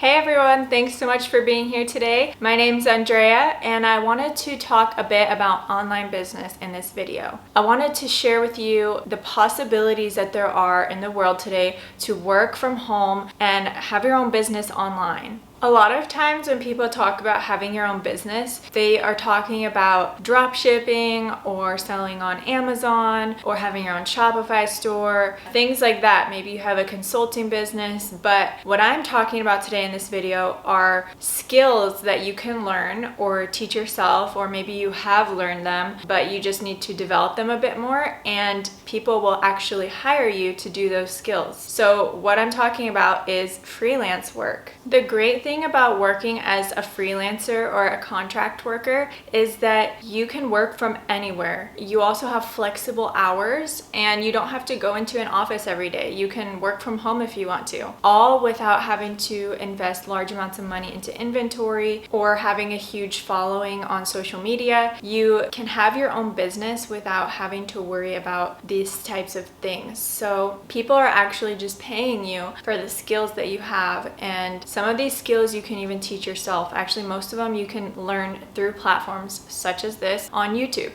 Hey everyone, thanks so much for being here today. My name's Andrea and I wanted to talk a bit about online business in this video. I wanted to share with you the possibilities that there are in the world today to work from home and have your own business online. A lot of times when people talk about having your own business, they are talking about drop shipping or selling on Amazon or having your own Shopify store, things like that. Maybe you have a consulting business, but what I'm talking about today in this video are skills that you can learn or teach yourself, or maybe you have learned them, but you just need to develop them a bit more and people will actually hire you to do those skills. So what I'm talking about is freelance work. The great thing about working as a freelancer or a contract worker is that you can work from anywhere. You also have flexible hours and you don't have to go into an office every day. You can work from home if you want to, all without having to invest large amounts of money into inventory or having a huge following on social media. You can have your own business without having to worry about these types of things. So people are actually just paying you for the skills that you have, and some of these skills you can even teach yourself. Actually, most of them you can learn through platforms such as this on YouTube,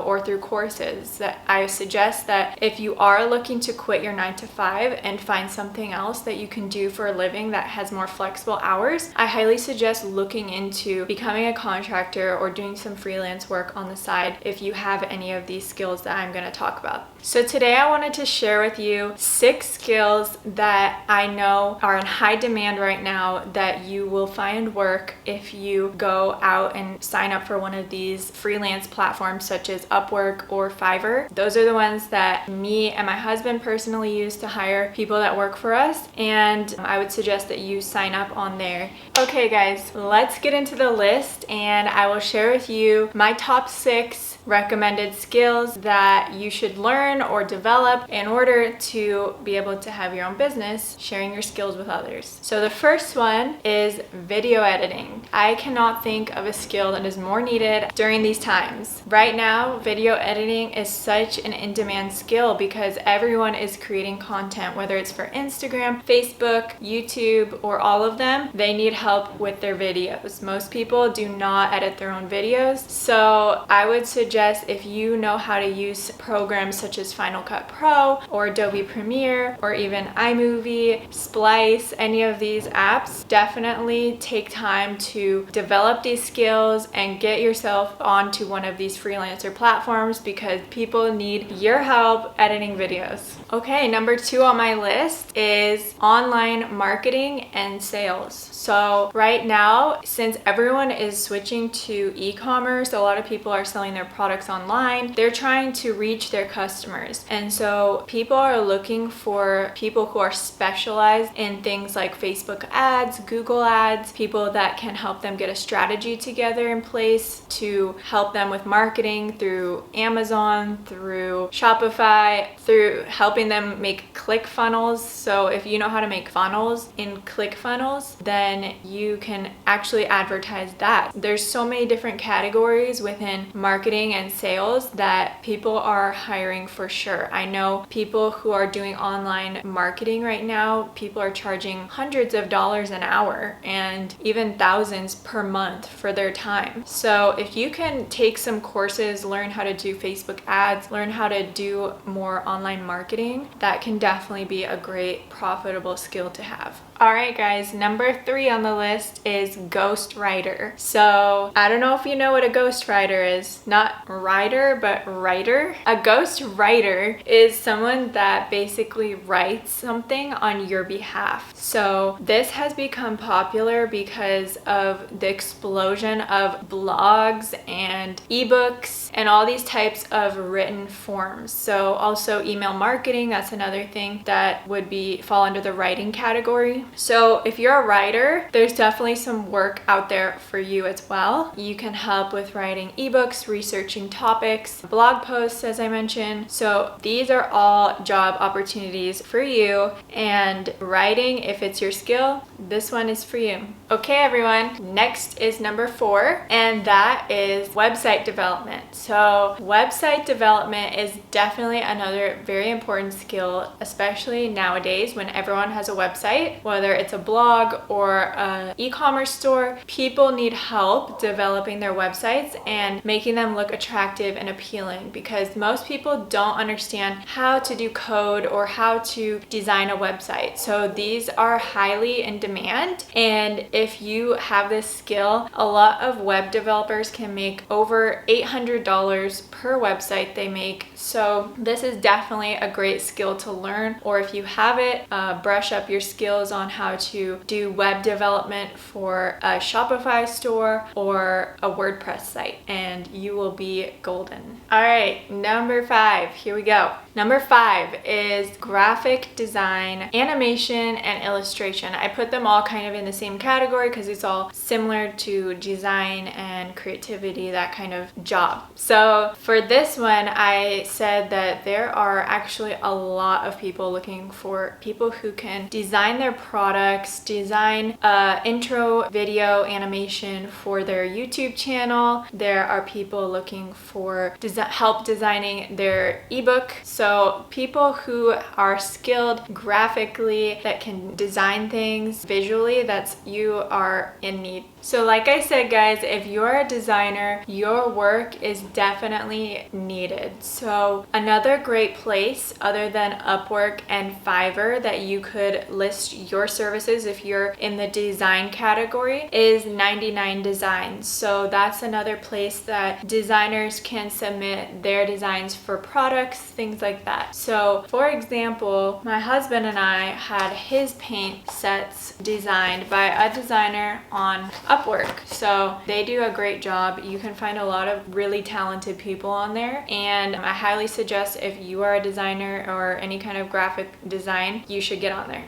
or through courses. That I suggest that if you are looking to quit your 9-to-5 and find something else that you can do for a living that has more flexible hours, I highly suggest looking into becoming a contractor or doing some freelance work on the side if you have any of these skills that I'm going to talk about. So today I wanted to share with you 6 skills that I know are in high demand right now that you will find work if you go out and sign up for one of these freelance platforms such as Upwork or Fiverr. Those are the ones that me and my husband personally use to hire people that work for us, and I would suggest that you sign up on there. Okay guys, let's get into the list and I will share with you my top 6 recommended skills that you should learn or develop in order to be able to have your own business, sharing your skills with others. So the first one is video editing. I cannot think of a skill that is more needed during these times. Right now, video editing is such an in-demand skill because everyone is creating content, whether it's for Instagram, Facebook, YouTube, or all of them. They need help with their videos. Most people do not edit their own videos. So I would suggest if you know how to use programs such as Final Cut Pro or Adobe Premiere or even iMovie, Splice, any of these apps, definitely take time to develop these skills and get yourself onto one of these freelancer platforms because people need your help editing videos. Okay, number 2 on my list is online marketing and sales. So right now, since everyone is switching to e-commerce, a lot of people are selling their products online. They're trying to reach their customers. And so people are looking for people who are specialized in things like Facebook ads, Google ads, people that can help them get a strategy together in place to help them with marketing through Amazon, through Shopify, through helping them make click funnels. So if you know how to make funnels in ClickFunnels, then you can actually advertise that. There's so many different categories within marketing and sales that people are hiring for sure. I know people who are doing online marketing right now, people are charging hundreds of dollars an hour and even thousands per month for their time. So if you can take some courses, learn how to do Facebook ads, learn how to do more online marketing, that can definitely be a great profitable skill to have. Alright guys, number 3 on the list is ghostwriter. So I don't know if you know what a ghostwriter is. Not writer, but writer. A ghostwriter is someone that basically writes something on your behalf. So this has become popular because of the explosion of blogs and ebooks and all these types of written forms. So also email marketing, that's another thing that would fall under the writing category. So if you're a writer, there's definitely some work out there for you as well. You can help with writing ebooks, researching topics, blog posts, as I mentioned. So these are all job opportunities for you, and writing, if it's your skill, this one is for you. Okay everyone, next is number 4, and that is website development. So website development is definitely another very important skill, especially nowadays when everyone has a website. Well, whether it's a blog or an e-commerce store, people need help developing their websites and making them look attractive and appealing, because most people don't understand how to do code or how to design a website. So these are highly in demand, and if you have this skill, a lot of web developers can make over $800 per website they make. So this is definitely a great skill to learn, or if you have it, brush up your skills on how to do web development for a Shopify store or a WordPress site, and you will be golden. All right, number 5, here we go. Number 5 is graphic design, animation, and illustration. I put them all kind of in the same category because it's all similar to design and creativity, that kind of job. So for this one, I said that there are actually a lot of people looking for people who can design their products, design intro video animation for their YouTube channel. There are people looking for help designing their ebook. So people who are skilled graphically, that can design things visually, you are in need. So like I said, guys, if you're a designer, your work is definitely needed. So another great place other than Upwork and Fiverr that you could list your services if you're in the design category is 99 Designs. So that's another place that designers can submit their designs for products, things like that. So for example, my husband and I had his paint sets designed by a designer on Upwork. So they do a great job. You can find a lot of really talented people on there, and I highly suggest if you are a designer or any kind of graphic design, you should get on there.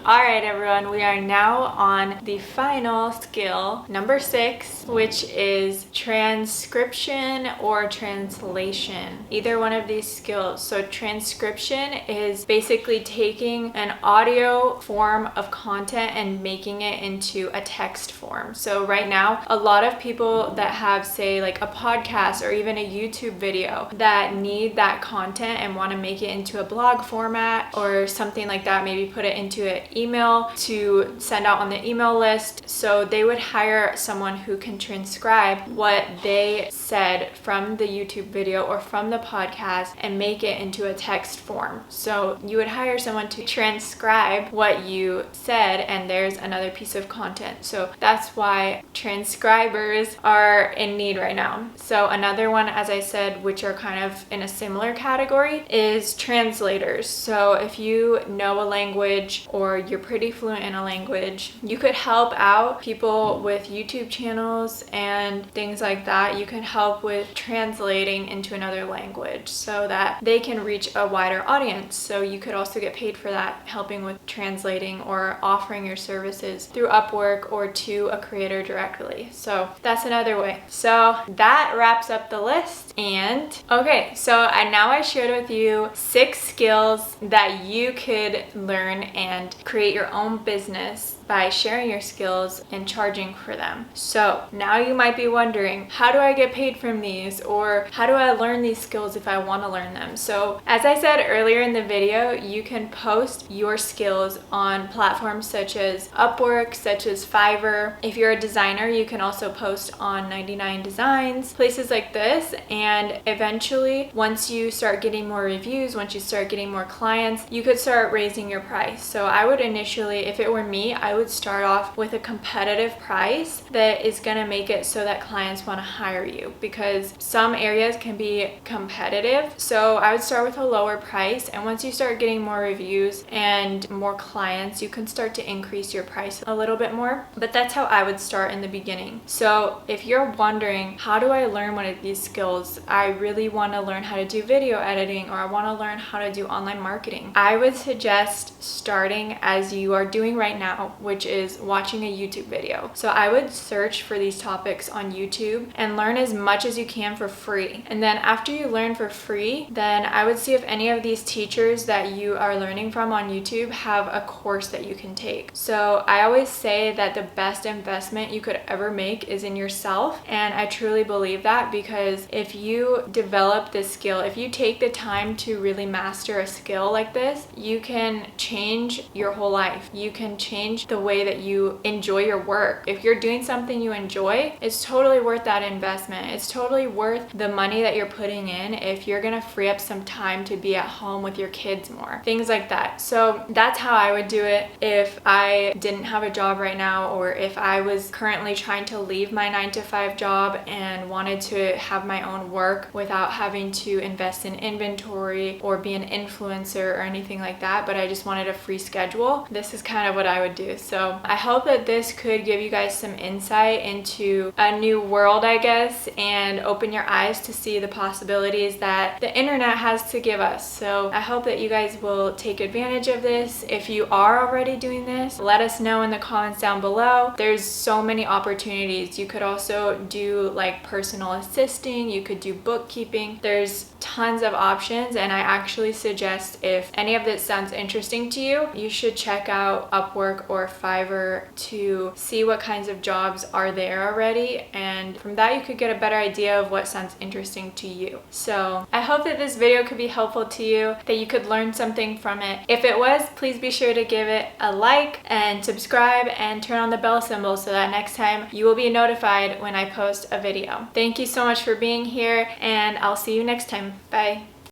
All right, everyone, we are now on the final skill, number 6, which is transcription or translation, either one of these skills. So transcription is basically taking an audio form of content and making it into a text form. So right now, a lot of people that have, say, like a podcast or even a YouTube video that need that content and want to make it into a blog format or something like that, maybe put it into an email to send out on the email list. So they would hire someone who can transcribe what they said from the YouTube video or from the podcast and make it into a text form. So you would hire someone to transcribe what you said, and there's another piece of content. So that's why transcribers are in need right now. So another one, as I said, which are kind of in a similar category, is translators. So if you know a language or you're pretty fluent in a language, you could help out people with YouTube channels and things like that. You can help with translating into another language so that they can reach a wider audience. So you could also get paid for that, helping with translating or offering your services through Upwork or to a creator directly. So that's another way. So that wraps up the list. And okay, so now I shared with you 6 skills that you could learn and create your own business by sharing your skills and charging for them. So now you might be wondering, how do I get paid from these? Or how do I learn these skills if I want to learn them? So as I said earlier in the video, you can post your skills on platforms such as Upwork, such as Fiverr. If you're a designer, you can also post on 99 Designs, places like this. And eventually, once you start getting more reviews, once you start getting more clients, you could start raising your price. So I would initially, if it were me, I would start off with a competitive price that is going to make it so that clients want to hire you, because some areas can be competitive. So I would start with a lower price, and once you start getting more reviews and more clients, you can start to increase your price a little bit more. But that's how I would start in the beginning. So if you're wondering, how do I learn one of these skills? I really want to learn how to do video editing, or I want to learn how to do online marketing. I would suggest starting as you are doing right now which is watching a YouTube video. So I would search for these topics on YouTube and learn as much as you can for free. And then after you learn for free, then I would see if any of these teachers that you are learning from on YouTube have a course that you can take. So I always say that the best investment you could ever make is in yourself, and I truly believe that, because if you develop this skill, if you take the time to really master a skill like this, you can change your whole life. You can change the way that you enjoy your work. If you're doing something you enjoy, it's totally worth that investment. It's totally worth the money that you're putting in if you're gonna free up some time to be at home with your kids more. Things like that. So that's how I would do it if I didn't have a job right now, or if I was currently trying to leave my 9-to-5 job and wanted to have my own work without having to invest in inventory or be an influencer or anything like that, but I just wanted a free schedule. This is kind of what I would do. So I hope that this could give you guys some insight into a new world, I guess, and open your eyes to see the possibilities that the internet has to give us. So I hope that you guys will take advantage of this. If you are already doing this, let us know in the comments down below. There's so many opportunities. You could also do like personal assisting, you could do bookkeeping. There's tons of options, and I actually suggest, if any of this sounds interesting to you, you should check out Upwork or Fiverr to see what kinds of jobs are there already, and from that you could get a better idea of what sounds interesting to you. So I hope that this video could be helpful to you, that you could learn something from it. If it was, please be sure to give it a like and subscribe and turn on the bell symbol so that next time you will be notified when I post a video. Thank you so much for being here, and I'll see you next time. Bye.